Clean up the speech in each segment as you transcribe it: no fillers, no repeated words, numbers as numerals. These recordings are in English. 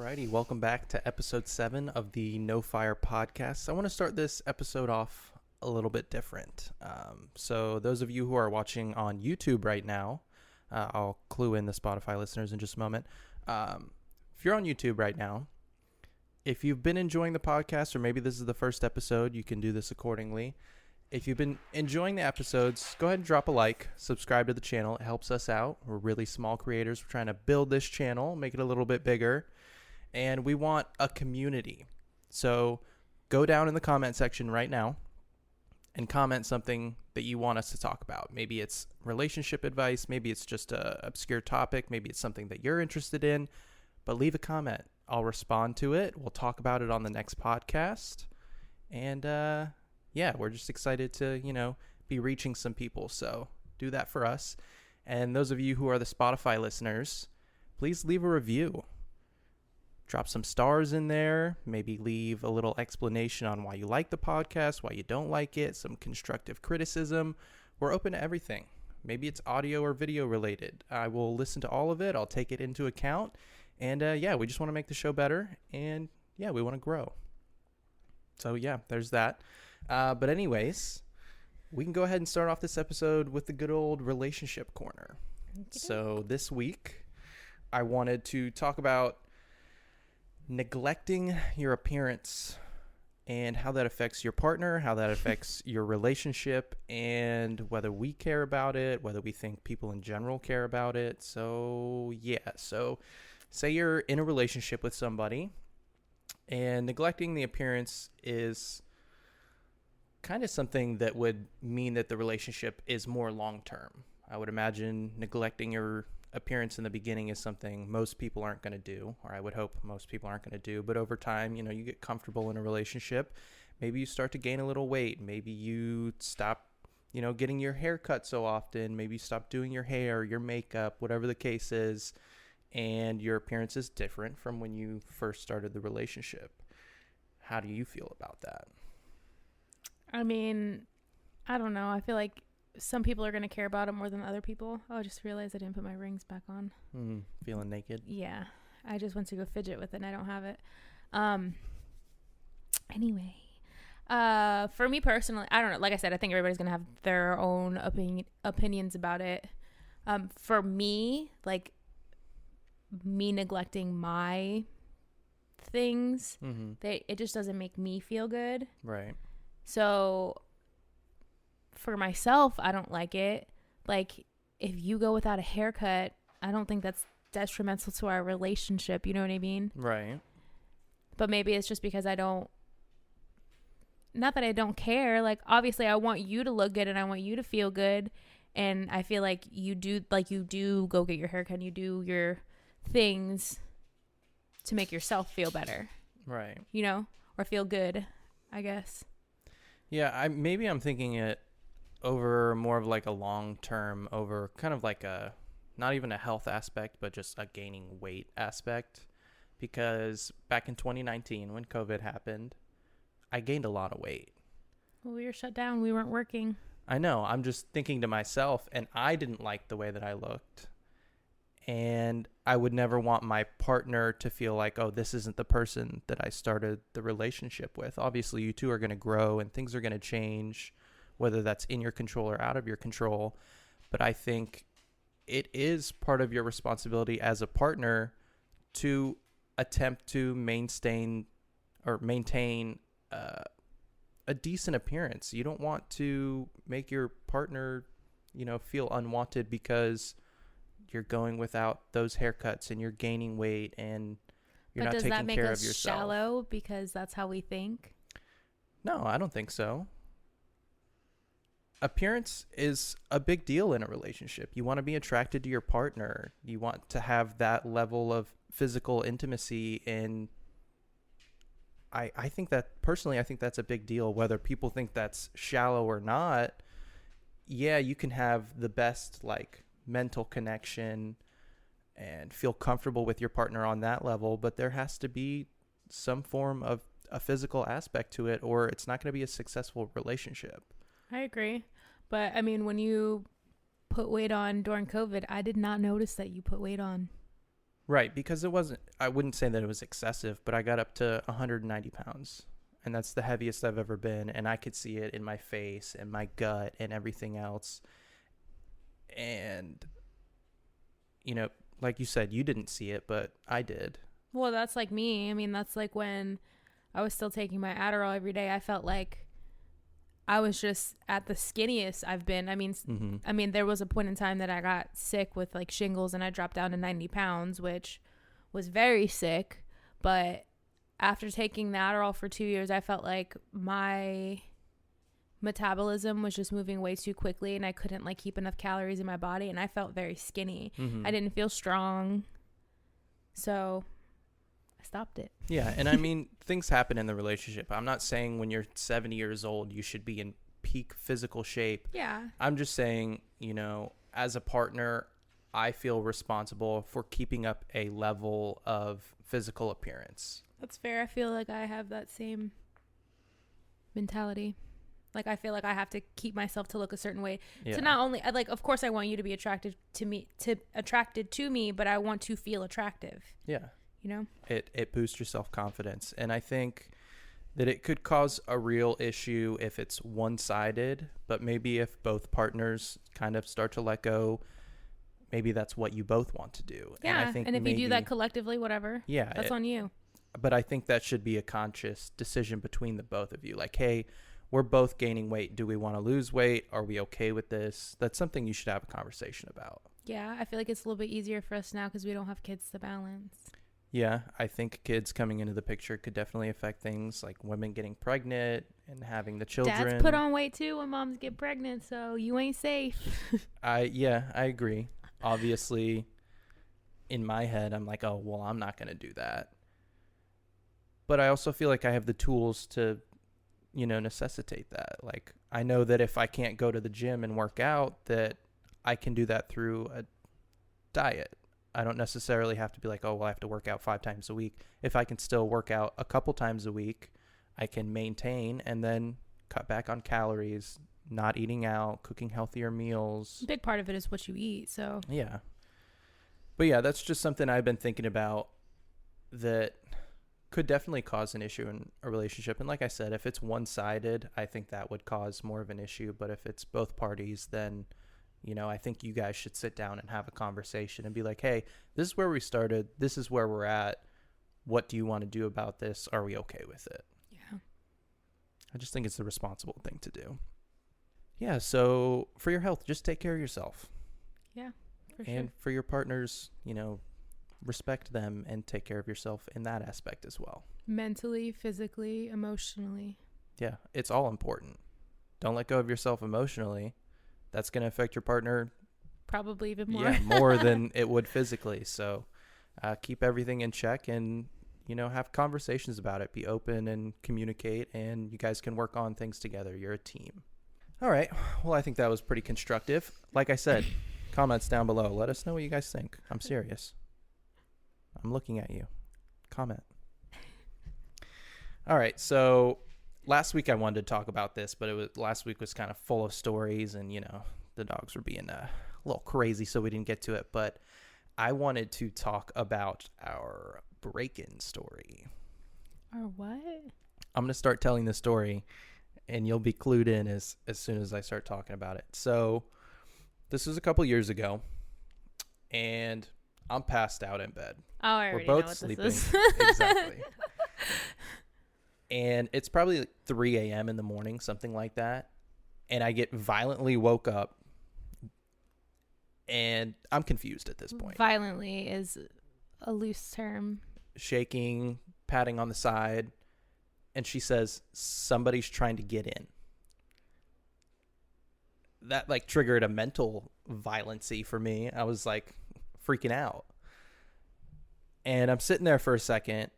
Alrighty, welcome back to episode 7 of the No Fire podcast. I want to start this episode off a little bit different. So those of you who are watching on YouTube right now, I'll clue in the Spotify listeners in just a moment. If you're on YouTube right now, if you've been enjoying the podcast, or maybe this is the first episode, you can do this accordingly. If you've been enjoying the episodes, go ahead and drop a like, subscribe to the channel. It helps us out. We're really small creators. We're trying to build this channel, make it a little bit bigger. And we want a community. So go down in the comment section right now and comment something that you want us to talk about. Maybe it's relationship advice. Maybe it's just an obscure topic. Maybe it's something that you're interested in. But leave a comment. I'll respond to it. We'll talk about it on the next podcast. And yeah, we're just excited to, be reaching some people. So do that for us. And those of you who are the Spotify listeners, please leave a review. Drop some stars in there, maybe leave a little explanation on why you like the podcast, why you don't like it, some constructive criticism. We're open to everything. Maybe it's audio or video related. I will listen to all of it. I'll take it into account. And yeah, we just want to make the show better. And yeah, we want to grow. So yeah, there's that. But anyways, we can go ahead and start off this episode with the good old relationship corner. So this week, I wanted to talk about neglecting your appearance and how that affects your partner, how that affects your relationship, and whether we care about it, whether we think people in general care about it. So yeah, so say you're in a relationship with somebody and neglecting the appearance is kind of something that would mean that the relationship is more long-term. I would imagine neglecting your appearance in the beginning is something most people aren't going to do, or I would hope most people aren't going to do. But over time, you get comfortable in a relationship. Maybe you start to gain a little weight. Maybe you stop, getting your hair cut so often. Maybe you stop doing your hair, your makeup, whatever the case is, and your appearance is different from when you first started the relationship. How do you feel about that? I mean, I don't know. I feel like some people are going to care about it more than other people. Oh, I just realized I didn't put my rings back on. Feeling naked? Yeah. I just went to go fidget with it and I don't have it. Anyway, for me personally, I don't know. Like I said, I think everybody's going to have their own opinions about it. For me, like me neglecting my things, it just doesn't make me feel good. Right. So for myself, I don't like it. Like, if you go without a haircut, I don't think that's detrimental to our relationship. You know what I mean? Right. But maybe it's just because not that I don't care. Like, obviously, I want you to look good and I want you to feel good. And I feel like you do go get your haircut and you do your things to make yourself feel better. Right. Or feel good, I guess. Yeah, I'm thinking it over more of like a long term, over kind of like a, not even a health aspect, but just a gaining weight aspect. Because back in 2019, when COVID happened, I gained a lot of weight. Well, we were shut down. We weren't working. I know. I'm just thinking to myself, and I didn't like the way that I looked. And I would never want my partner to feel like, oh, this isn't the person that I started the relationship with. Obviously, you two are going to grow and things are going to change, whether that's in your control or out of your control. But I think it is part of your responsibility as a partner to attempt to maintain a decent appearance. You don't want to make your partner, feel unwanted because you're going without those haircuts and you're gaining weight and you're not taking care of yourself. But does that make us shallow because that's how we think? No, I don't think so. Appearance is a big deal in a relationship. You want to be attracted to your partner. You want to have that level of physical intimacy, and I think that personally, I think that's a big deal. Whether people think that's shallow or not, yeah, you can have the best mental connection and feel comfortable with your partner on that level, but there has to be some form of a physical aspect to it, or it's not going to be a successful relationship. I agree. But I mean, when you put weight on during COVID, I did not notice that you put weight on. Right, because it wasn't, I wouldn't say that it was excessive, but I got up to 190 pounds. And that's the heaviest I've ever been. And I could see it in my face and my gut and everything else. And, you know, like you said, you didn't see it, but I did. Well, that's like me. I mean, that's like when I was still taking my Adderall every day. I felt like I was just at the skinniest I've been. I mean, there was a point in time that I got sick with like shingles and I dropped down to 90 pounds, which was very sick. But after taking the Adderall for 2 years, I felt like my metabolism was just moving way too quickly and I couldn't like keep enough calories in my body, and I felt very skinny. I didn't feel strong. So I stopped it. Yeah, and I mean, things happen in the relationship. I'm not saying when you're 70 years old you should be in peak physical shape. Yeah. I'm just saying, you know, as a partner, I feel responsible for keeping up a level of physical appearance. That's fair. I feel like I have that same mentality. Like, I feel like I have to keep myself to look a certain way. Yeah. To not only, like, of course I want you to be attracted to me, but I want to feel attractive. Yeah. You know? It boosts your self-confidence. And I think that it could cause a real issue if it's one-sided, but maybe if both partners kind of start to let go, maybe that's what you both want to do. Yeah, and if you do that collectively, whatever, yeah, that's on you. But I think that should be a conscious decision between the both of you. Like, hey, we're both gaining weight. Do we want to lose weight? Are we okay with this? That's something you should have a conversation about. Yeah, I feel like it's a little bit easier for us now because we don't have kids to balance. Yeah, I think kids coming into the picture could definitely affect things like women getting pregnant and having the children. Dads put on weight too when moms get pregnant, so you ain't safe. I agree. Obviously, in my head, I'm like, oh, well, I'm not going to do that. But I also feel like I have the tools to, you know, necessitate that. Like, I know that if I can't go to the gym and work out, that I can do that through a diet. I don't necessarily have to be like, oh, well, I have to work out 5 times a week. If I can still work out a couple times a week, I can maintain and then cut back on calories, not eating out, cooking healthier meals. A big part of it is what you eat, so. Yeah. But yeah, that's just something I've been thinking about that could definitely cause an issue in a relationship. And like I said, if it's one-sided, I think that would cause more of an issue. But if it's both parties, then, you know, I think you guys should sit down and have a conversation and be like, hey, this is where we started. This is where we're at. What do you want to do about this? Are we okay with it? Yeah. I just think it's the responsible thing to do. Yeah, so for your health, just take care of yourself. Yeah, for and sure. for your partners, you know, respect them and take care of yourself in that aspect as well. Mentally, physically, emotionally. Yeah, it's all important. Don't let go of yourself emotionally. That's going to affect your partner probably even more. Yeah, more than it would physically. So keep everything in check and, you know, have conversations about it. Be open and communicate, and you guys can work on things together. You're a team. All right. Well, I think that was pretty constructive. Like I said, comments down below. Let us know what you guys think. I'm serious. I'm looking at you. Comment. All right. So last week I wanted to talk about this, but last week was kind of full of stories, and, you know, the dogs were being a little crazy, so we didn't get to it. But I wanted to talk about our break-in story. Our what? I'm going to start telling the story, and you'll be clued in as soon as I start talking about it. So this was a couple years ago, and I'm passed out in bed. Oh, I already know what sleeping. This is. Exactly. And it's probably like 3 a.m. in the morning, something like that. And I get violently woke up, and I'm confused at this point. Violently is a loose term. Shaking, patting on the side. And she says, somebody's trying to get in. That like triggered a mental violency for me. I was like freaking out. And I'm sitting there for a second,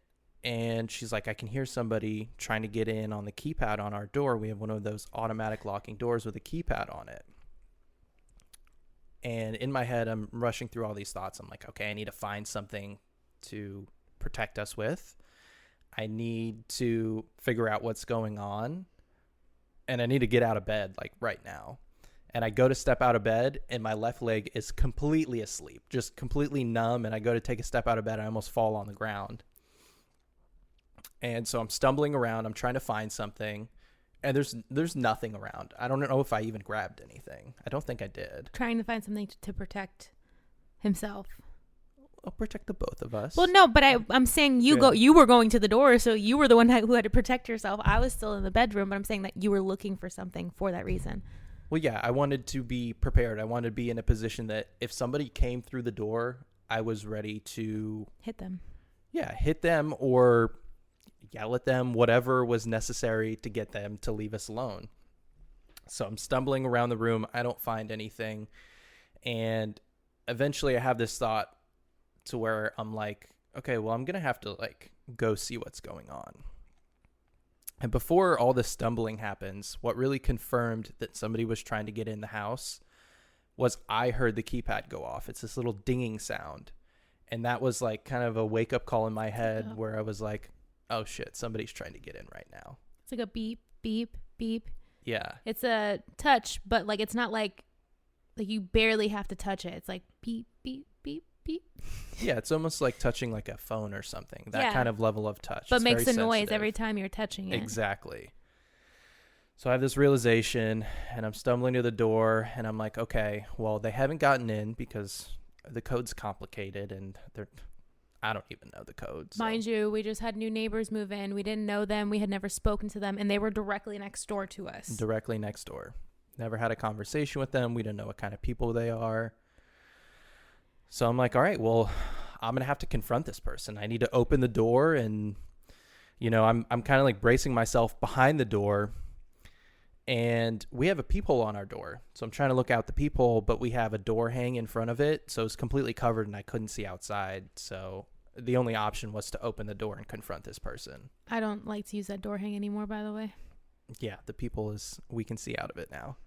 and she's like, I can hear somebody trying to get in on the keypad on our door. We have one of those automatic locking doors with a keypad on it. And in my head, I'm rushing through all these thoughts. I'm like, okay, I need to find something to protect us with. I need to figure out what's going on, and I need to get out of bed like right now. And I go to step out of bed, and my left leg is completely asleep, just completely numb. And I go to take a step out of bed, and I almost fall on the ground. And so I'm stumbling around. I'm trying to find something, and there's nothing around. I don't know if I even grabbed anything. I don't think I did. Trying to find something to protect himself. I'll protect the both of us. Well, no, but I'm saying you were going to the door, so you were the one who had to protect yourself. I was still in the bedroom, but I'm saying that you were looking for something for that reason. Well, yeah, I wanted to be prepared. I wanted to be in a position that if somebody came through the door, I was ready to hit them. Yeah, hit them or yell at them, whatever was necessary to get them to leave us alone. So I'm stumbling around the room. I don't find anything. And eventually I have this thought to where I'm like, okay, well, I'm going to have to like go see what's going on. And before all this stumbling happens, what really confirmed that somebody was trying to get in the house was I heard the keypad go off. It's this little dinging sound. And that was like kind of a wake up call in my head where I was like, oh shit, somebody's trying to get in right now. It's like a beep, beep, beep. Yeah. It's a touch, but like it's not like you barely have to touch it. It's like beep, beep, beep, beep. Yeah, it's almost like touching like a phone or something. That kind of level of touch. But it's makes a noise sensitive. every time you're touching it. Exactly. So I have this realization, and I'm stumbling to the door, and I'm like, okay, well, they haven't gotten in because the code's complicated, and I don't even know the code. So. Mind you, we just had new neighbors move in. We didn't know them. We had never spoken to them, and they were directly next door to us. Directly next door. Never had a conversation with them. We didn't know what kind of people they are. So I'm like, all right, well, I'm going to have to confront this person. I need to open the door, and, I'm kind of like bracing myself behind the door, and we have a peephole on our door. So I'm trying to look out the peephole, but we have a door hang in front of it. So it's completely covered, and I couldn't see outside. So the only option was to open the door and confront this person. I don't like to use that door hang anymore, by the way. Yeah, the peephole we can see out of it now.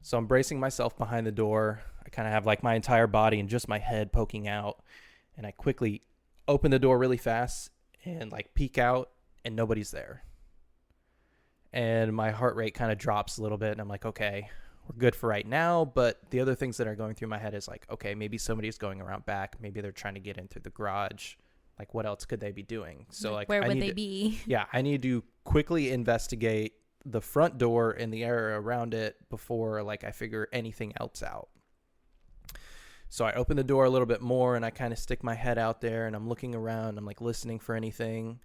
So I'm bracing myself behind the door. I kind of have like my entire body and just my head poking out. And I quickly open the door really fast and like peek out, and nobody's there. And my heart rate kind of drops a little bit. And I'm like, okay, we're good for right now. But the other things that are going through my head is like, okay, maybe somebody's going around back. Maybe they're trying to get in through the garage. Like, what else could they be doing? So like, where would they be? Yeah, I need to quickly investigate the front door and the area around it before like I figure anything else out. So I open the door a little bit more, and I kind of stick my head out there, and I'm looking around. I'm like listening for anything.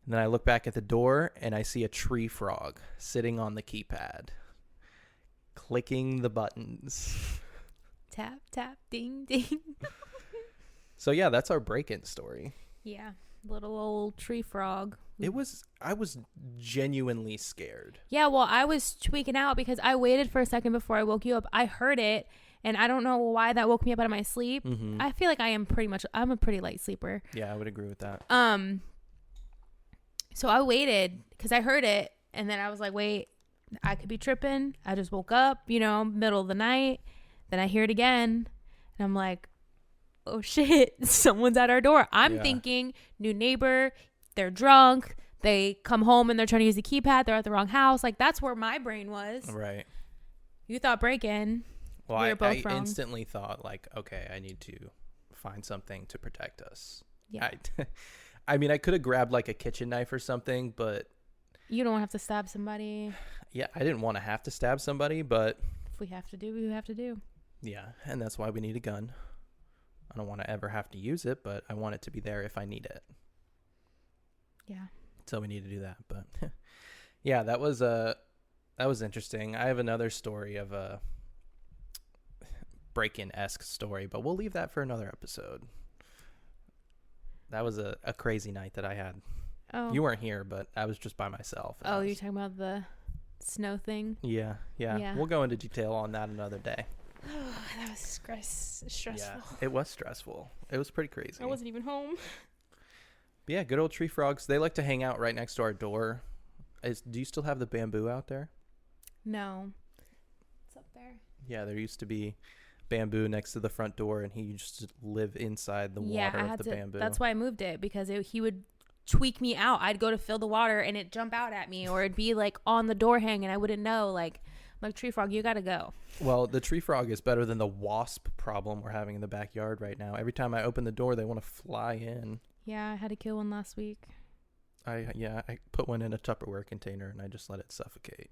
And then I look back at the door, and I see a tree frog sitting on the keypad, clicking the buttons. Tap, tap, ding, ding. So yeah, that's our break-in story. Yeah, little old tree frog. I was genuinely scared. Yeah, well, I was tweaking out because I waited for a second before I woke you up. I heard it, and I don't know why that woke me up out of my sleep. Mm-hmm. I feel like I'm a pretty light sleeper. Yeah, I would agree with that. So I waited because I heard it, and then I was like, wait, I could be tripping. I just woke up, middle of the night. Then I hear it again, and I'm like, oh shit, someone's at our door. I'm thinking new neighbor, they're drunk, they come home and they're trying to use the keypad, they're at the wrong house. Like, that's where my brain was. Right. You thought break-in. Well, we were both I wrong. instantly thought like, okay, I need to find something to protect us. Yeah. I mean, I could have grabbed like a kitchen knife or something, but you don't have to stab somebody. Yeah, I didn't want to have to stab somebody, but if we have to do, we have to do. Yeah, and that's why we need a gun. I don't want to ever have to use it, but I want it to be there if I need it. Yeah. So we need to do that, but yeah, that was interesting. I have another story of a break-in-esque story, but we'll leave that for another episode. That was a crazy night that I had. Oh. You weren't here, but I was just by myself. Oh, you're talking about the snow thing? Yeah. We'll go into detail on that another day. That was stressful. Yeah, it was stressful. It was pretty crazy. I wasn't even home. But yeah, good old tree frogs. They like to hang out right next to our door. Do you still have the bamboo out there? No. It's up there. Yeah, there used to be bamboo next to the front door, and he used to live inside the water of the bamboo. That's why I moved it, because he would tweak me out. I'd go to fill the water, and it'd jump out at me, or it'd be like on the door hang, and I wouldn't know. Like, Like, tree frog, you gotta go. Well, the tree frog is better than the wasp problem we're having in the backyard right now. Every time I open the door, they want to fly in. Yeah, I had to kill one last week. I put one in a Tupperware container and I just let it suffocate.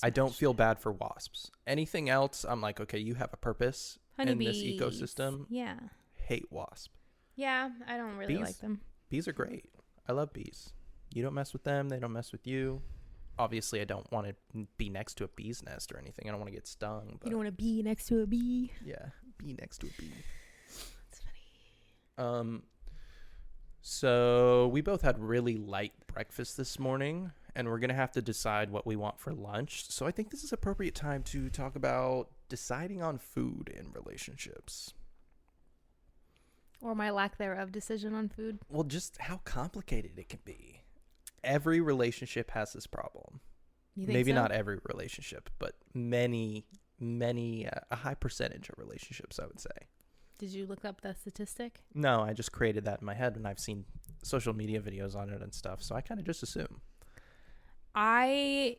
I don't feel bad for wasps. Anything else, I'm like, okay, you have a purpose in this ecosystem. Yeah. Hate wasp. Yeah, I don't really Bees? like them. Bees are great. I love bees. You don't mess with them. They don't mess with you. Obviously, I don't want to be next to a bee's nest or anything. I don't want to get stung. But You don't want to be next to a bee. yeah, be next to a bee. That's funny. So we both had really light breakfast this morning, and we're going to have to decide what we want for lunch. So I think this is appropriate time to talk about deciding on food in relationships. Or my lack thereof decision on food. Well, just how complicated it can be. Every relationship has this problem. You think Maybe so? not every relationship, but many, a high percentage of relationships, I would say. Did you look up the statistic? No, I just created that in my head, and I've seen social media videos on it and stuff, so I kind of just assume. I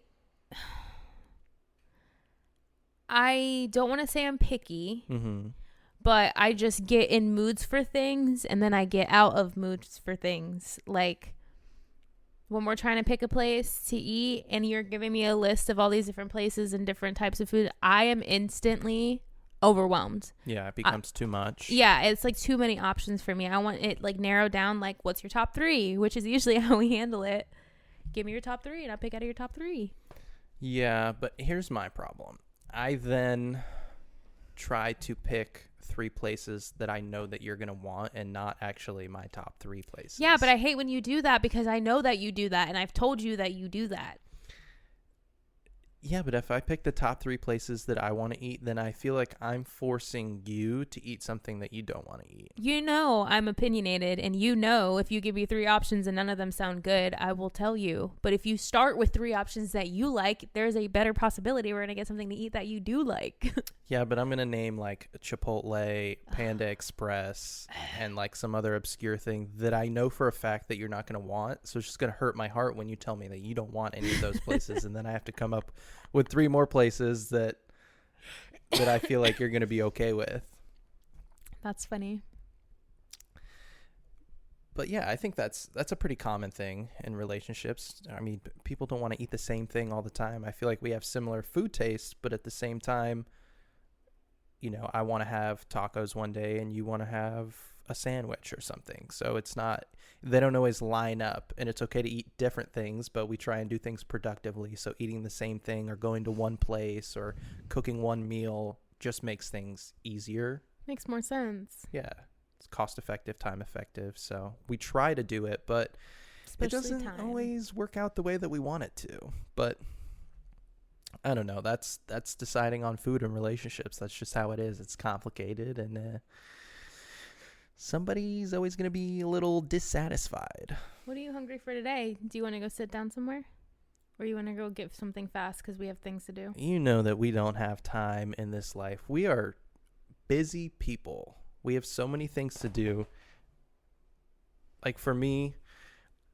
don't want to say I'm picky, but I just get in moods for things, and then I get out of moods for things. Like, when we're trying to pick a place to eat and you're giving me a list of all these different places and different types of food, I am instantly overwhelmed. Yeah, it becomes too much. Yeah, it's like too many options for me. I want it like narrowed down, like, what's your top 3, which is usually how we handle it. Give me your top 3 and I'll pick out of your top 3. Yeah, but here's my problem. I then try to pick 3 places that I know that you're going to want and not actually my top 3 places. Yeah, but I hate when you do that because I know that you do that and I've told you that you do that. Yeah, but if I pick the top 3 places that I want to eat, then I feel like I'm forcing you to eat something that you don't want to eat. You know I'm opinionated, and you know if you give me 3 options and none of them sound good, I will tell you. But if you start with 3 options that you like, there's a better possibility we're going to get something to eat that you do like. Yeah, but I'm going to name like Chipotle, Panda Express, and like some other obscure thing that I know for a fact that you're not going to want. So it's just going to hurt my heart when you tell me that you don't want any of those places. And then I have to come up with 3 more places that I feel like you're going to be okay with. That's funny. But yeah, I think that's a pretty common thing in relationships. I mean, people don't want to eat the same thing all the time. I feel like we have similar food tastes, but at the same time, you know, I want to have tacos one day and you want to have a sandwich or something. So it's not, they don't always line up, and it's okay to eat different things, but we try and do things productively. So eating the same thing or going to one place or cooking one meal just makes things easier. Makes more sense. Yeah. It's cost effective, time effective. So we try to do it, but Especially it doesn't always work out the way that we want it to. But I don't know. That's deciding on food and relationships. That's just how it is. It's complicated, and somebody's always going to be a little dissatisfied. What are you hungry for today? Do you want to go sit down somewhere? Or you want to go get something fast because we have things to do? You know that we don't have time in this life. We are busy people. We have so many things to do. Like for me,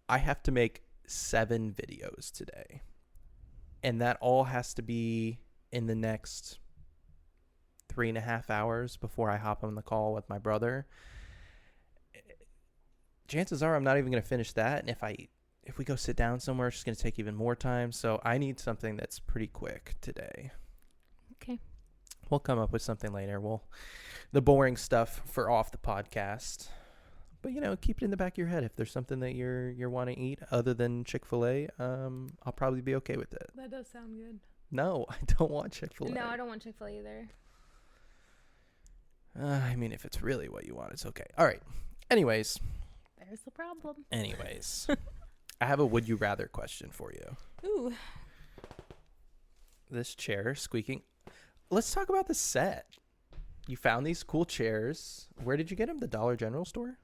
I have to make 7 videos today. And that all has to be in the next 3.5 hours before I hop on the call with my brother. Chances are I'm not even going to finish that. And if we go sit down somewhere, it's just going to take even more time. So I need something that's pretty quick today. Okay. We'll come up with something later. The boring stuff for off the podcast. But, you know, keep it in the back of your head. If there's something that you're wanting to eat other than Chick-fil-A, I'll probably be okay with it. That does sound good. No, I don't want Chick-fil-A. No, I don't want Chick-fil-A either. I mean, if it's really what you want, it's okay. All right. Anyways, There's the problem. I have a would you rather question for you. Ooh. This chair squeaking. Let's talk about the set. You found these cool chairs. Where did you get them? The Dollar General store?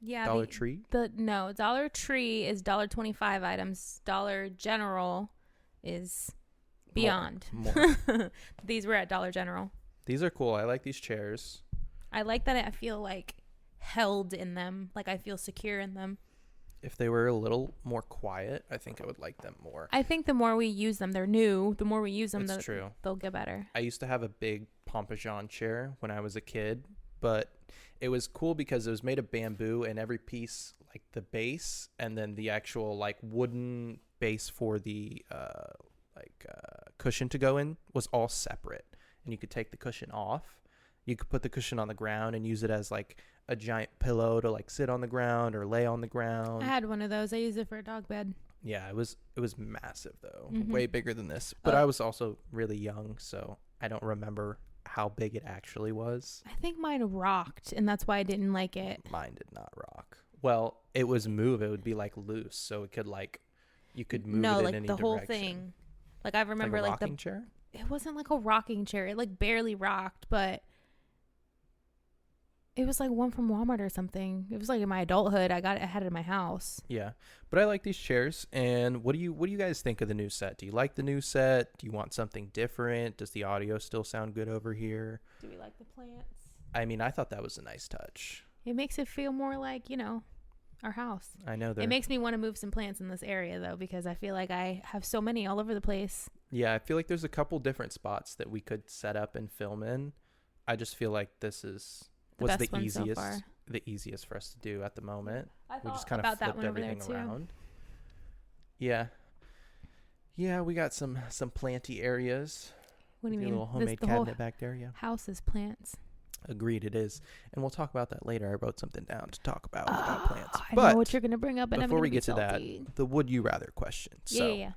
Yeah. Dollar Tree? No, Dollar Tree is $1.25 items. Dollar General is beyond. More. These were at Dollar General. These are cool. I like these chairs. I like that I feel like held in them. Like I feel secure in them. If they were a little more quiet, I think I would like them more. I think the more we use them, they're new. The more we use them, That's true. they'll get better. I used to have a big Pompeian chair when I was a kid, but it was cool because it was made of bamboo, and every piece, like the base and then the actual like wooden base for the cushion to go in, was all separate. And you could take the cushion off. You could put the cushion on the ground and use it as like a giant pillow to like sit on the ground or lay on the ground. I had one of those. I used it for a dog bed. Yeah, it was massive though. Mm-hmm. Way bigger than this. But I was also really young, so I don't remember how big it actually was. I think mine rocked, and that's why I didn't like it. Mine did not rock. Well, it was move. It would be like loose, so it could like you could move it in like any the direction. whole thing. Like I remember like a like rocking chair? It wasn't like a rocking chair. It like barely rocked, but it was like one from Walmart or something. It was like in my adulthood. I had it in my house. Yeah. But I like these chairs. And what do you guys think of the new set? Do you like the new set? Do you want something different? Does the audio still sound good over here? Do we like the plants? I mean, I thought that was a nice touch. It makes it feel more like, our house. I know that. It makes me want to move some plants in this area though, because I feel like I have so many all over the place. Yeah, I feel like there's a couple different spots that we could set up and film in. I just feel like this was the easiest for us to do at the moment. We just kind of flipped everything around. Yeah. Yeah, we got some planty areas. What do you A mean? little homemade cabinet back there, yeah. House is plants. Agreed, it is. And we'll talk about that later. I wrote something down to talk about plants. I know what you're going to bring up, and before we get salty. to that, the would you rather question. So, Yeah.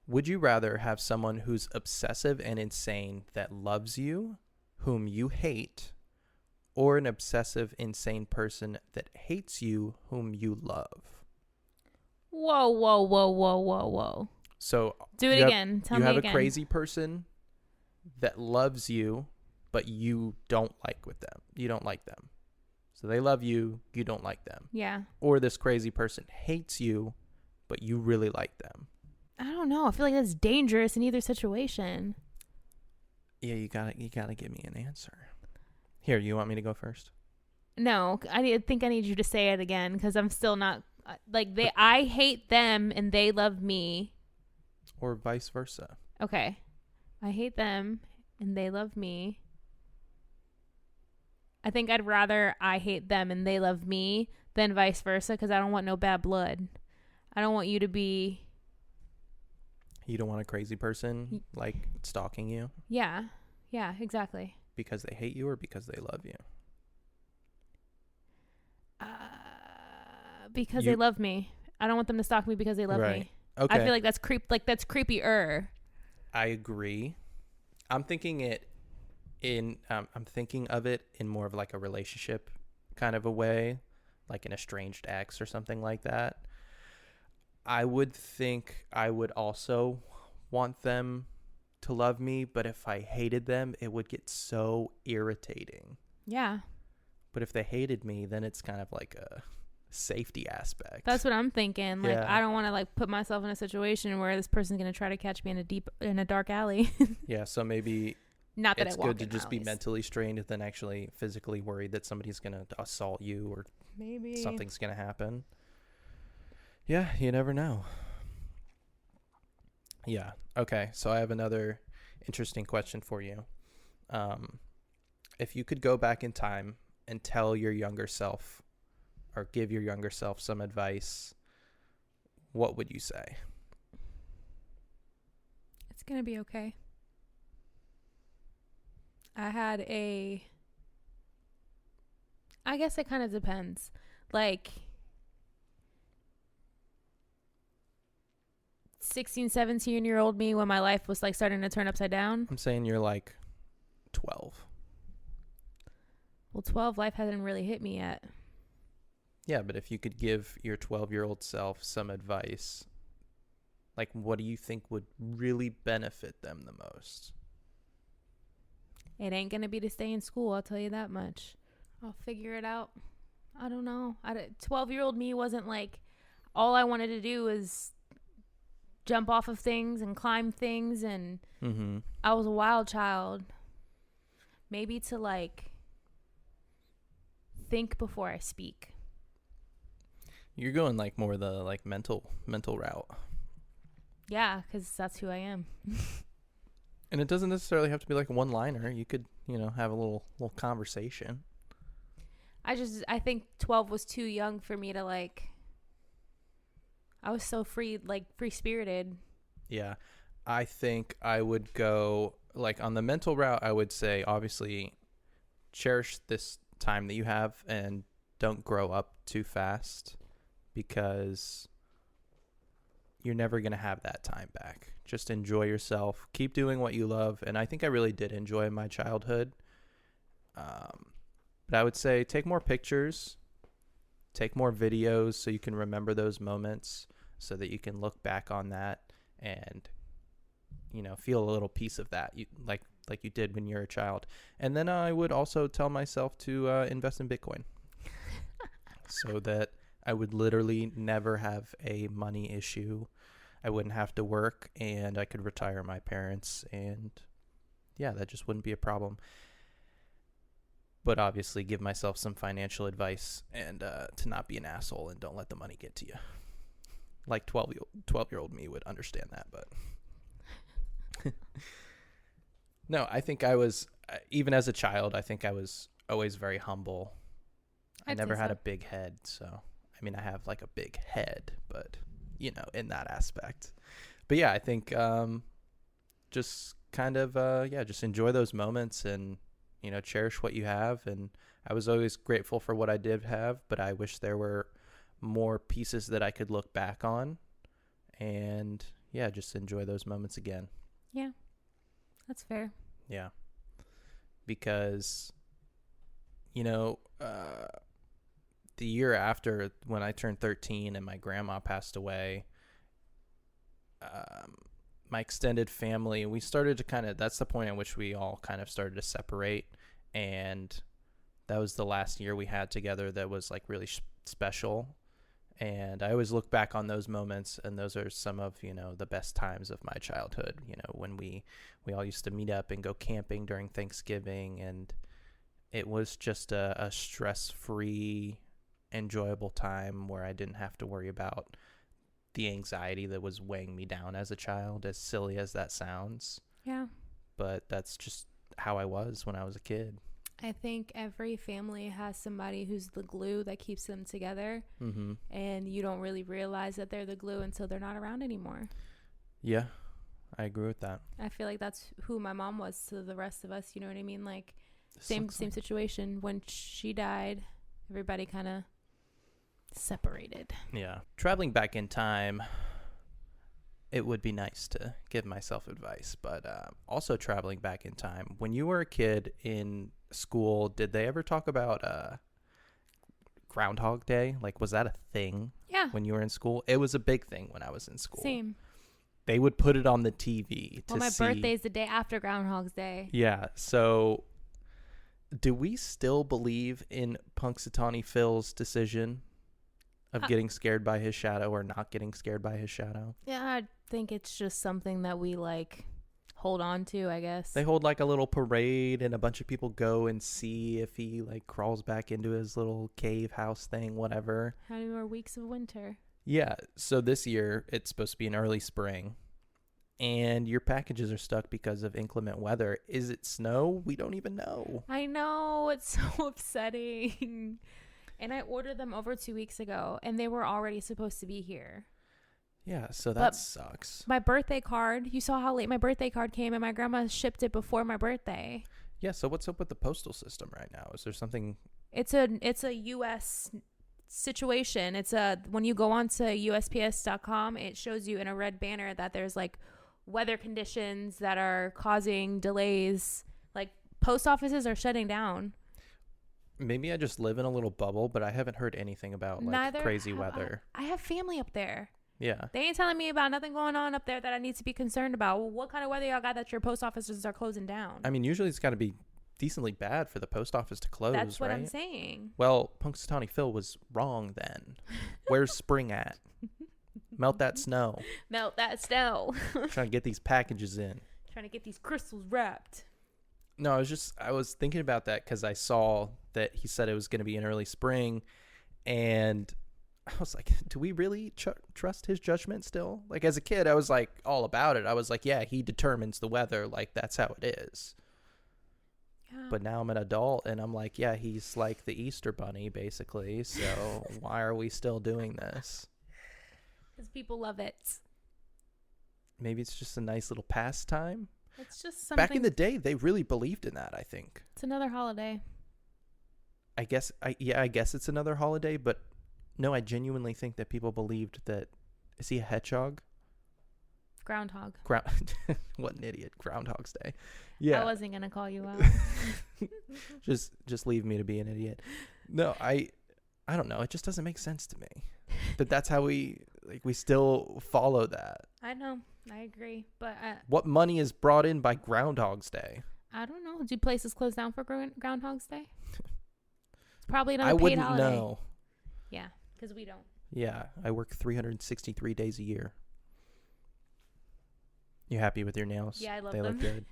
would you rather have someone who's obsessive and insane that loves you, whom you hate, or an obsessive, insane person that hates you, whom you love? Whoa. So do it again. Tell me again. You have a crazy person that loves you, but you don't like them. You don't like them. So they love you, you don't like them. Yeah. Or this crazy person hates you, but you really like them. I don't know. I feel like that's dangerous in either situation. Yeah, you gotta give me an answer. Here, you want me to go first? No, I think I need you to say it again, because I'm still not I hate them and they love me. Or vice versa. Okay. I hate them and they love me. I think I'd rather I hate them and they love me than vice versa, because I don't want no bad blood. I don't want you to be... You don't want a crazy person, like, stalking you? Yeah, exactly. Because they hate you or because they love you? Because they love me. I don't want them to stalk me because they love me. Okay. I feel like that's creepier. I agree. I'm thinking of it in more of like a relationship kind of a way, like an estranged ex or something like that. I would think I would also want them to love me, but if I hated them, it would get so irritating. Yeah. But if they hated me, then it's kind of like a safety aspect. That's what I'm thinking. Like, Yeah. I don't want to like put myself in a situation where this person's going to try to catch me in a dark alley. Yeah, so maybe Not that it's I walk good to in just be alleys. mentally strained than actually physically worried that somebody's going to assault you or Maybe something's going to happen. Yeah, you never know. Yeah. Okay, so I have another interesting question for you. If you could go back in time and tell your younger self or give your younger self some advice, what would you say? it's going to be okay. I guess it kind of depends. Like 16, 17-year-old me, when my life was like starting to turn upside down. I'm saying you're like 12. Well, 12, life hasn't really hit me yet. Yeah, but if you could give your 12-year-old self some advice, like what do you think would really benefit them the most? It ain't going to be to stay in school, I'll tell you that much. I'll figure it out. I don't know. 12-year-old me wasn't like, all I wanted to do was jump off of things and climb things, and I was a wild child. Maybe to like think before I speak. You're going like more the like mental route. Yeah, because that's who I am. And it doesn't necessarily have to be like a one-liner. You could, have a little conversation. I think 12 was too young for me to like. I was so free-spirited. Yeah. I think I would go like on the mental route. I would say obviously cherish this time that you have and don't grow up too fast, because you're never going to have that time back. Just enjoy yourself. Keep doing what you love. And I think I really did enjoy my childhood. But I would say take more pictures, take more videos so you can remember those moments, so that you can look back on that and, feel a little piece of that, like you did when you're a child. And then I would also tell myself to invest in Bitcoin so that I would literally never have a money issue. I wouldn't have to work, and I could retire my parents, and yeah, that just wouldn't be a problem. But obviously give myself some financial advice, and to not be an asshole and don't let the money get to you. Like 12-year-old me would understand that, but no, I think I was, even as a child, I think I was always very humble. I never had a big head, so I mean, I have like a big head, but in that aspect. But yeah, I think just kind of just enjoy those moments and cherish what you have. And I was always grateful for what I did have, but I wish there were more pieces that I could look back on, and yeah, just enjoy those moments again. Yeah, that's fair. Yeah, because the year after, when I turned 13 and my grandma passed away, my extended family, we started to that's the point at which we all kind of started to separate. And that was the last year we had together that was like really special. And I always look back on those moments, and those are some of, the best times of my childhood, when we all used to meet up and go camping during Thanksgiving. And it was just a stress-free, enjoyable time where I didn't have to worry about the anxiety that was weighing me down as a child, as silly as that sounds. Yeah. But that's just how I was when I was a kid. I think every family has somebody who's the glue that keeps them together. Mm-hmm. And you don't really realize that they're the glue until they're not around anymore. Yeah, I agree with that. I feel like that's who my mom was to the rest of us. You know what I mean? Like, same situation. When she died, everybody kind of separated. Yeah. Traveling back in time, it would be nice to give myself advice, but also traveling back in time. When you were a kid in school, did they ever talk about Groundhog Day? Like, was that a thing? Yeah. When you were in school? It was a big thing when I was in school. Same. They would put it on the TV to my see. birthday's the day after Groundhog's Day. Yeah. So do we still believe in Punxsutawney Phil's decision of getting scared by his shadow or not getting scared by his shadow? Yeah, I think it's just something that we like hold on to, I guess. They hold like a little parade, and a bunch of people go and see if he like crawls back into his little cave house thing, whatever. How many more weeks of winter? Yeah. So this year it's supposed to be an early spring, and your packages are stuck because of inclement weather. Is it snow? We don't even know. I know. It's so upsetting. And I ordered them over 2 weeks ago, and they were already supposed to be here. Yeah, so that sucks. My birthday card, you saw how late my birthday card came, and my grandma shipped it before my birthday. Yeah, so what's up with the postal system right now? Is there something? It's a U.S. situation. When you go onto USPS.com, it shows you in a red banner that there's like weather conditions that are causing delays. Like, post offices are shutting down. Maybe I just live in a little bubble, but I haven't heard anything about like crazy weather. I have family up there. Yeah. They ain't telling me about nothing going on up there that I need to be concerned about. Well, what kind of weather y'all got that your post offices are closing down? I mean, usually it's got to be decently bad for the post office to close, That's what right? I'm saying. Well, Punxsutawney Phil was wrong then. Where's spring at? Melt that snow. Melt that snow. Trying to get these packages in. Trying to get these crystals wrapped. No, I was thinking about that because I saw that he said it was going to be in early spring, and I was like, do we really trust his judgment still? Like, as a kid, I was like all about it. I was like, yeah, he determines the weather. Like, that's how it is. Yeah. But now I'm an adult and I'm like, yeah, he's like the Easter bunny, basically. So why are we still doing this? Because people love it. Maybe it's just a nice little pastime. It's just something. Back in the day, they really believed in that, I think. It's another holiday. I guess it's another holiday, but no, I genuinely think that people believed that. Is he a hedgehog? Groundhog. What an idiot. Groundhog's Day. Yeah. I wasn't going to call you out. just leave me to be an idiot. No, I don't know. It just doesn't make sense to me. That's how we still follow that. I know. I agree. But What money is brought in by Groundhog's Day? I don't know. Do places close down for Groundhog's Day? It's probably another I paid wouldn't holiday. know. Yeah, because we don't. Yeah, I work 363 days a year. You happy with your nails? Yeah, I love they them. Look good.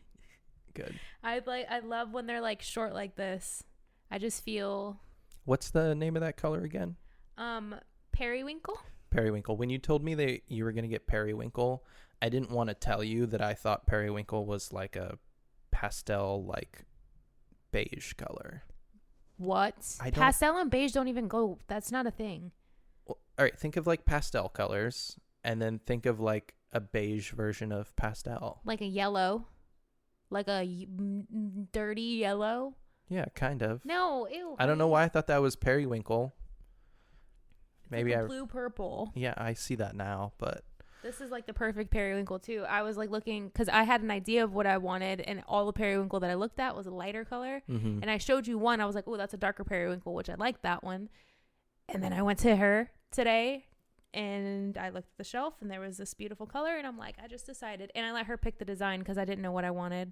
Good. I love when they're like short like this. I just feel What's the name of that color again? periwinkle. Periwinkle. When you told me that you were going to get periwinkle, I didn't want to tell you that I thought periwinkle was like a pastel, like beige color. What? Pastel and beige don't even go. That's not a thing. Well, all right, think of like pastel colors and then think of like a beige version of pastel. Like a yellow. Like a dirty yellow. Yeah, kind of. No, ew. I don't know why I thought that was periwinkle. Maybe like blue purple. Yeah, I see that now, but this is like the perfect periwinkle too. I was like looking because I had an idea of what I wanted, and all the periwinkle that I looked at was a lighter color. Mm-hmm. And I showed you one. I was like, oh, that's a darker periwinkle, which I like that one. And then I went to her today, and I looked at the shelf, and there was this beautiful color, and I'm like, I just decided. And I let her pick the design because I didn't know what I wanted.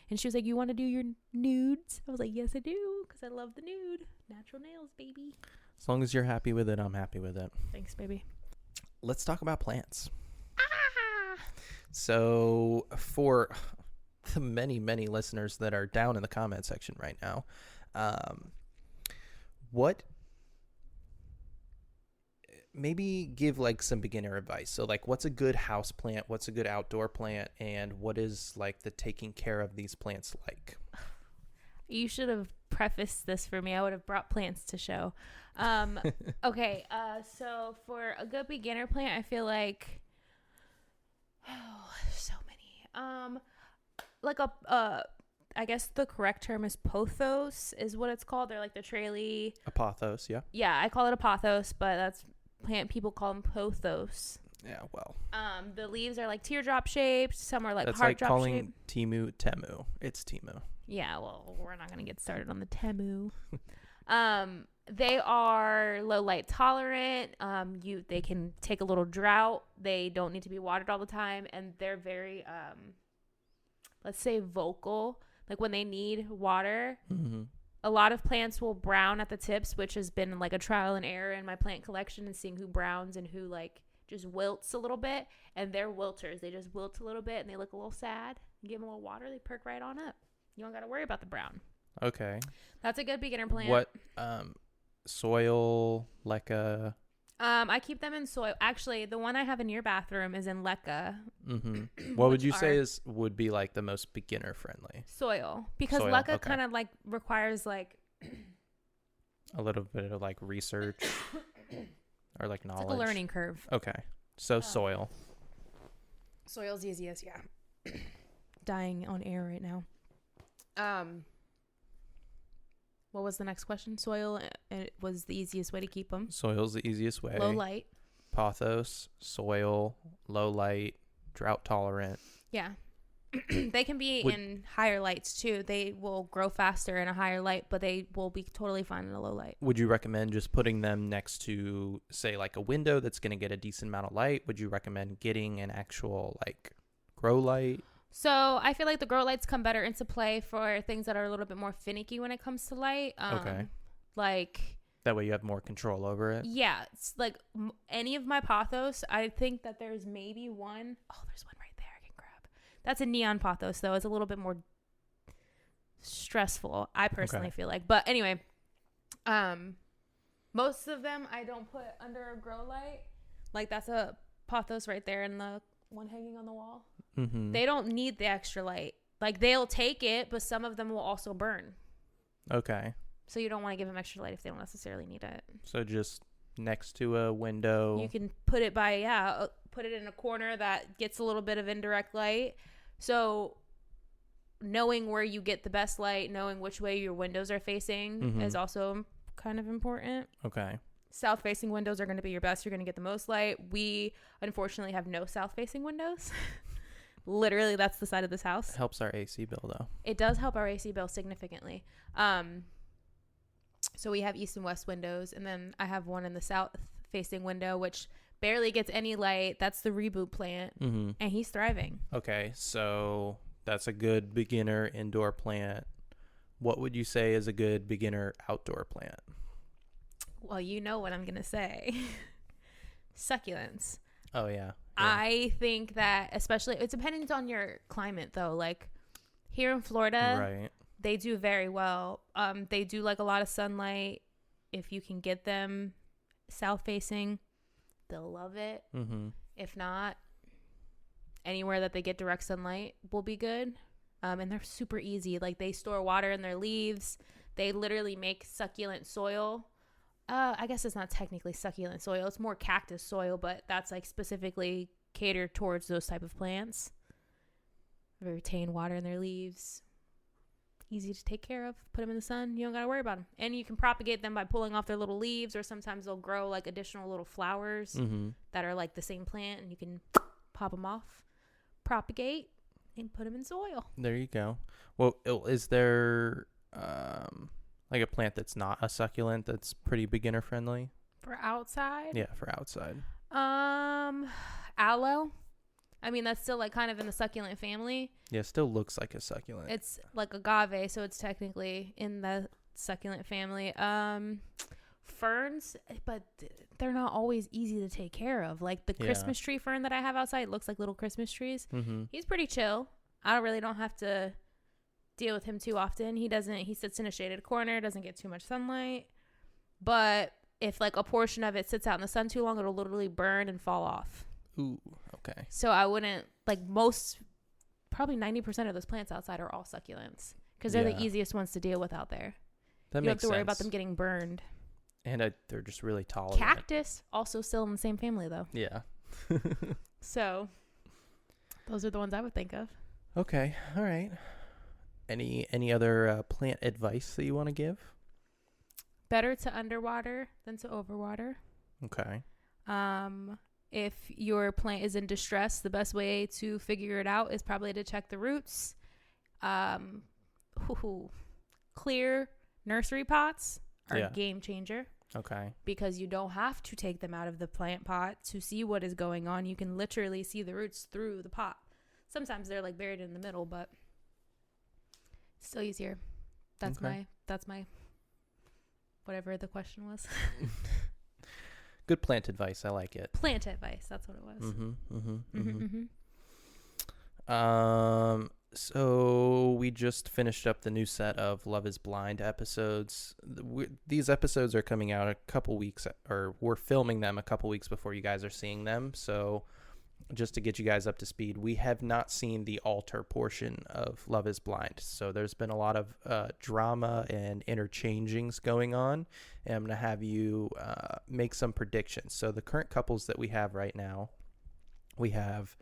And she was like, you want to do your nudes? I was like, yes, I do, because I love the nude. Natural nails, baby. As long as you're happy with it, I'm happy with it. Thanks, baby. Let's talk about plants. Ah! So for the many, many listeners that are down in the comment section right now, maybe give like some beginner advice. So like, what's a good house plant? What's a good outdoor plant? And what is like the taking care of these plants like? You should have prefaced this for me. I would have brought plants to show. Okay. So for a good beginner plant, I feel like, so many. Like I guess the correct term is pothos is what it's called. They're like the traily. Apothos, yeah. Yeah, I call it a pothos, but that's plant people call them pothos. Yeah, well. The leaves are like teardrop shaped. Some are like that's heart like drop calling shaped. Temu. It's Temu. Yeah, well, we're not gonna get started on the Temu. They are low light tolerant. They can take a little drought. They don't need to be watered all the time, and they're very let's say vocal. Like when they need water, a lot of plants will brown at the tips, which has been like a trial and error in my plant collection and seeing who browns and who like just wilts a little bit. And they're wilters. They just wilt a little bit and they look a little sad. You give them a little water, they perk right on up. You don't got to worry about the brown. Okay. That's a good beginner plant. What soil, leca? I keep them in soil. Actually, the one I have in your bathroom is in leca. Mm-hmm. What would you say would be like the most beginner friendly? Soil, because soil, leca okay. kind of like requires like a little bit of like research or like knowledge. It's like a learning curve. Okay, so soil. Soil's easiest, yeah. Dying on air right now. What was the next question? Soil, it was the easiest way to keep them. Soil's the easiest way. Low light. Pothos, soil, low light, drought tolerant. Yeah. They can be in higher lights too. They will grow faster in a higher light, but they will be totally fine in a low light. Would you recommend just putting them next to, say, like a window that's going to get a decent amount of light? Would you recommend getting an actual like grow light? So I feel like the grow lights come better into play for things that are a little bit more finicky when it comes to light. Okay. Like that way you have more control over it. Yeah, it's like any of my pothos. I think that there's maybe one. Oh, there's one right there I can grab. That's a neon pothos though. It's a little bit more stressful. I personally feel like. But anyway, Most of them I don't put under a grow light. Like that's a pothos right there and the one hanging on the wall. Mm-hmm. They don't need the extra light. Like they'll take it, but some of them will also burn. Okay. So you don't want to give them extra light if they don't necessarily need it. So just next to a window. You can put it put it in a corner that gets a little bit of indirect light. So knowing where you get the best light, knowing which way your windows are facing is also kind of important. Okay. South facing windows are going to be your best. You're going to get the most light. We unfortunately have no south facing windows. Literally, that's the side of this house. It helps our AC bill though. It does help our AC bill significantly. So we have east and west windows, and then I have one in the south facing window, which barely gets any light. That's the Reboot plant, and he's thriving. Okay, so that's a good beginner indoor plant. What would you say is a good beginner outdoor plant? Well, you know what I'm going to say. Succulents. Oh, yeah. I think that especially, it depends on your climate, though. Like here in Florida, right. They do very well. They do like a lot of sunlight. If you can get them south facing, they'll love it. If not, anywhere that they get direct sunlight will be good. And they're super easy. Like they store water in their leaves. They literally make succulent soil. I guess it's not technically succulent soil. It's more cactus soil, but that's like specifically catered towards those type of plants. They retain water in their leaves. Easy to take care of. Put them in the sun. You don't got to worry about them. And you can propagate them by pulling off their little leaves, or sometimes they'll grow like additional little flowers that are like the same plant, and you can pop them off, propagate, and put them in soil. There you go. Well, is there like a plant that's not a succulent that's pretty beginner friendly? For outside? Yeah, for outside. Aloe. I mean, that's still like kind of in the succulent family. Yeah, it still looks like a succulent. It's like agave, so it's technically in the succulent family. Ferns, but they're not always easy to take care of. Like the Christmas tree fern that I have outside looks like little Christmas trees. He's pretty chill. I don't have to deal with him too often. He sits in a shaded corner, doesn't get too much sunlight. But if like a portion of it sits out in the sun too long, it'll literally burn and fall off. Ooh, okay. So I wouldn't, like probably 90% of those plants outside are all succulents because they're the easiest ones to deal with out there. That you don't makes have to worry sense. about them getting burned. And they're just really tolerant. Cactus, also still in the same family though. Yeah. So those are the ones I would think of. Okay. All right. Any other plant advice that you want to give? Better to underwater than to overwater. Okay. If your plant is in distress, the best way to figure it out is probably to check the roots. Clear nursery pots are a game changer. Okay. Because you don't have to take them out of the plant pot to see what is going on. You can literally see the roots through the pot. Sometimes they're like buried in the middle, but still easier. That's my whatever the question was. Good plant advice. I like it. Plant advice. That's what it was. So we just finished up the new set of Love is Blind episodes. These episodes are coming out a couple weeks, or we're filming them a couple weeks before you guys are seeing them. So just to get you guys up to speed, we have not seen the altar portion of Love is Blind. So there's been a lot of drama and interchangings going on. And I'm going to have you make some predictions. So the current couples that we have right now, we have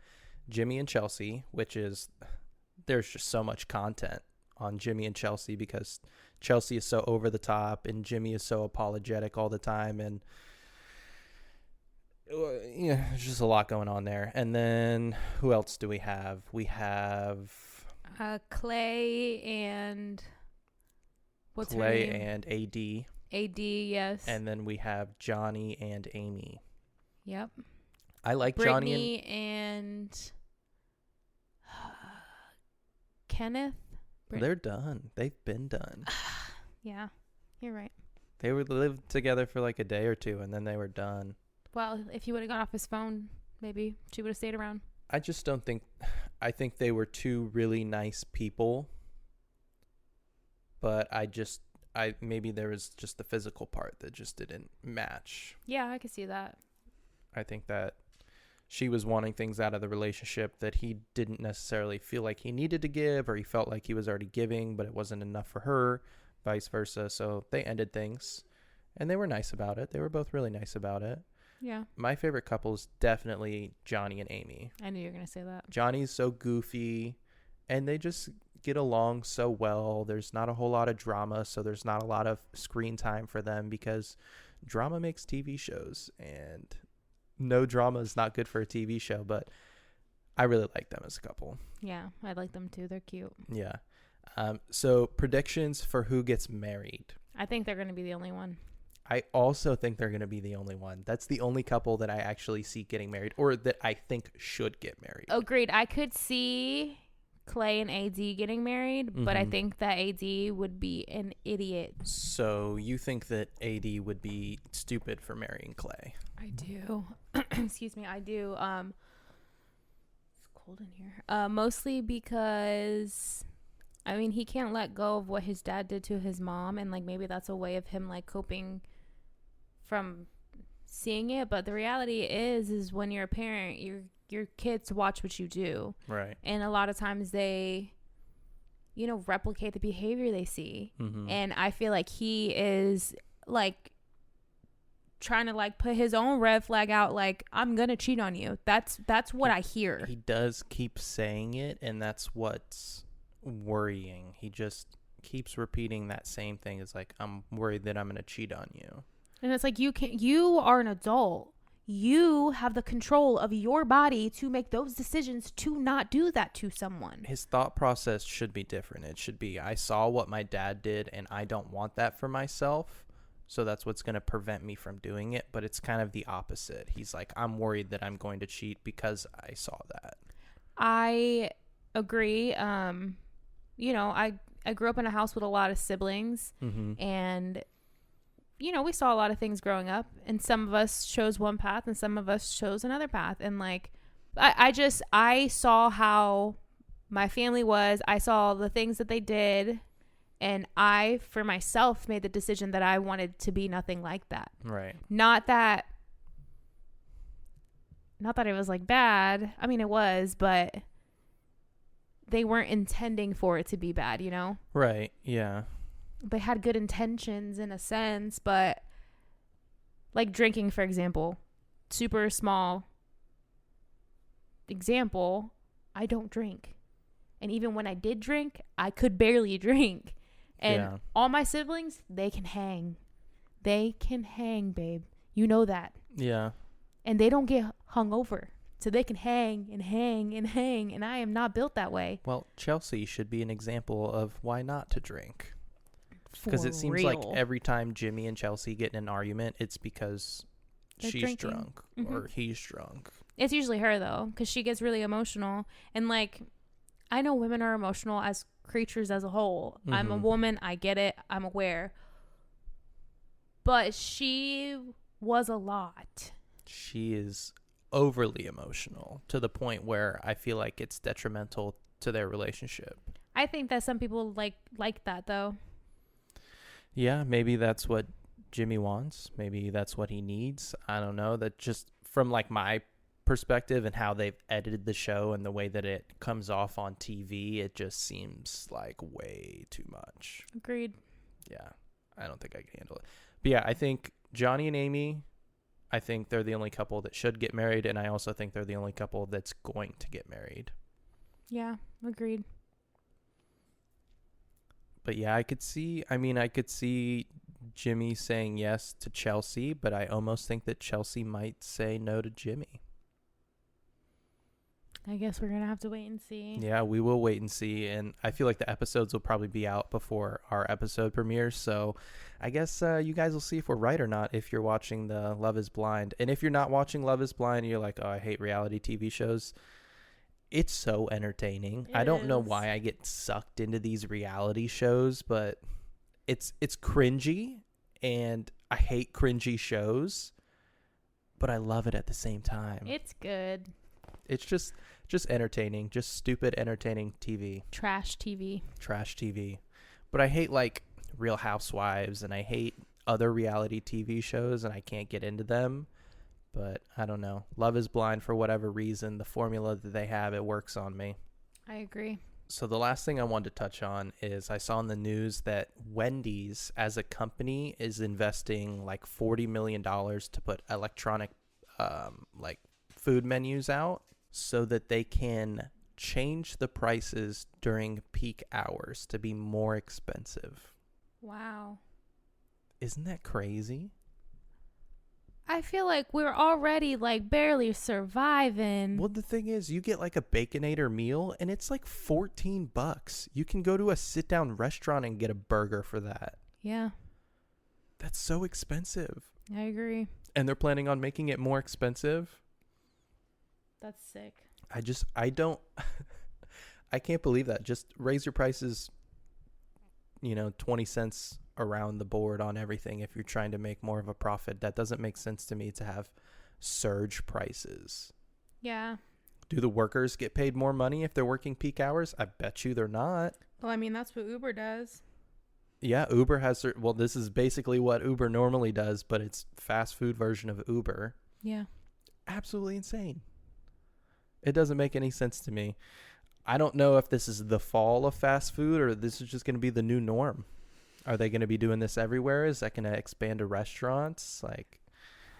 Jimmy and Chelsea, which is, there's just so much content on Jimmy and Chelsea because Chelsea is so over the top and Jimmy is so apologetic all the time. And yeah, there's just a lot going on there. And then who else do we have? We have Clay and what's Clay her name? and AD. AD, yes. And then we have Johnny and Amy. Yep. I like Brittany Johnny and Kenneth. They're done. They've been done. Yeah, you're right. They would live together for like a day or two, and then they were done. Well, if he would have got off his phone, maybe she would have stayed around. I just don't think. I think they were two really nice people, but maybe there was just the physical part that just didn't match. Yeah, I could see that. I think that she was wanting things out of the relationship that he didn't necessarily feel like he needed to give, or he felt like he was already giving, but it wasn't enough for her, vice versa. So they ended things, and they were nice about it. They were both really nice about it. Yeah. My favorite couple is definitely Johnny and Amy. I knew you were going to say that. Johnny's so goofy, and they just get along so well. There's not a whole lot of drama, so there's not a lot of screen time for them, because drama makes TV shows, and no drama is not good for a TV show. But I really like them as a couple. Yeah, I like them too. They're cute. Yeah. So predictions for who gets married. I think they're going to be the only one. I also think they're going to be the only one. That's the only couple that I actually see getting married, or that I think should get married. Agreed. I could see Clay and AD getting married, but I think that AD would be an idiot. So you think that AD would be stupid for marrying Clay? I do. Excuse me, I do. It's cold in here. Mostly because, I mean, he can't let go of what his dad did to his mom, and like maybe that's a way of him like coping from seeing it. But the reality is when you're a parent, your kids watch what you do, right? And a lot of times they, replicate the behavior they see. And I feel like he is like trying to like put his own red flag out, like, I'm gonna cheat on you. That's what I hear. He does keep saying it, and that's what's worrying. He just keeps repeating that same thing. It's like, I'm worried that I'm gonna cheat on you. And it's like, you are an adult. You have the control of your body to make those decisions to not do that to someone. His thought process should be different. It should be, I saw what my dad did, and I don't want that for myself, so that's what's going to prevent me from doing it. But it's kind of the opposite. He's like, I'm worried that I'm going to cheat because I saw that. I agree. I grew up in a house with a lot of siblings, and we saw a lot of things growing up, and some of us chose one path and some of us chose another path. And like, I saw how my family was. I saw the things that they did, and I, for myself, made the decision that I wanted to be nothing like that. Right. Not that it was like bad. I mean, it was, but they weren't intending for it to be bad, Right. Yeah. They had good intentions in a sense, but like drinking, for example, super small example, I don't drink. And even when I did drink, I could barely drink. And all my siblings, they can hang. They can hang, babe. You know that. Yeah. And they don't get hung over. So they can hang and hang and hang. And I am not built that way. Well, Chelsea should be an example of why not to drink. Because it seems real. like every time Jimmy and Chelsea get in an argument, it's because They're she's drinking. drunk or he's drunk. It's usually her, though, because she gets really emotional. And, like, I know women are emotional as creatures as a whole. I'm a woman. I get it. I'm aware. But she was a lot. She is overly emotional to the point where I feel like it's detrimental to their relationship. I think that some people like that, though. Yeah, maybe that's what Jimmy wants. Maybe that's what he needs. I don't know. That just from like my perspective and how they've edited the show and the way that it comes off on TV, it just seems like way too much. Agreed. Yeah, I don't think I can handle it. But yeah, I think Johnny and Amy, I think they're the only couple that should get married, and I also think they're the only couple that's going to get married. Yeah, agreed. But yeah, I could see Jimmy saying yes to Chelsea, but I almost think that Chelsea might say no to Jimmy. I guess we're going to have to wait and see. Yeah, we will wait and see. And I feel like the episodes will probably be out before our episode premieres. So I guess you guys will see if we're right or not if you're watching the Love is Blind. And if you're not watching Love is Blind and you're like, oh, I hate reality TV shows, it's so entertaining. I don't know why I get sucked into these reality shows, but it's cringy, and I hate cringy shows, but I love it at the same time. It's good. It's just entertaining, just stupid entertaining TV. Trash TV. But I hate like Real Housewives, and I hate other reality TV shows, and I can't get into them. But I don't know. Love is Blind, for whatever reason, the formula that they have, it works on me. I agree. So the last thing I wanted to touch on is I saw in the news that Wendy's as a company is investing like $40 million to put electronic like food menus out so that they can change the prices during peak hours to be more expensive. Wow. Isn't that crazy? I feel like we're already like barely surviving. Well, the thing is, you get like a Baconator meal and it's like $14. You can go to a sit down restaurant and get a burger for that. Yeah, That's so expensive. I agree. And they're planning on making it more expensive. That's sick. I don't, I can't believe that. Just raise your prices, 20 cents around the board on everything if you're trying to make more of a profit. That doesn't make sense to me to have surge prices. Yeah. Do the workers get paid more money if they're working peak hours? I bet you they're not. Well, I mean, that's what Uber does. Yeah, Uber has, well, this is basically what Uber normally does, but it's fast food version of Uber. Yeah. Absolutely insane. It doesn't make any sense to me. I don't know if this is the fall of fast food or this is just going to be the new norm. Are they going to be doing this everywhere? Is that going to expand to restaurants? Like,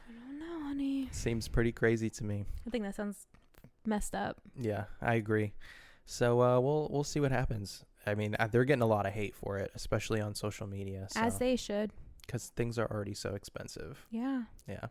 I don't know, honey. seems pretty crazy to me. I think that sounds messed up. Yeah, I agree. So we'll see what happens. I mean, they're getting a lot of hate for it, especially on social media. So, As they should. because things are already so expensive. Yeah. Yeah.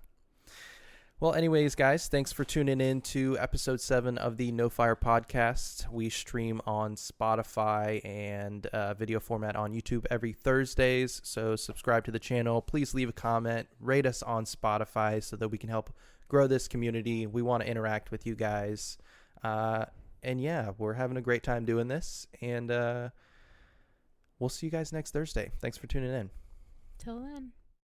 Well, anyways, guys, thanks for tuning in to episode 7 of the No Fire podcast. We stream on Spotify and video format on YouTube every Thursdays. So subscribe to the channel. Please leave a comment. Rate us on Spotify so that we can help grow this community. We want to interact with you guys. And yeah, we're having a great time doing this. And we'll see you guys next Thursday. Thanks for tuning in. Till then.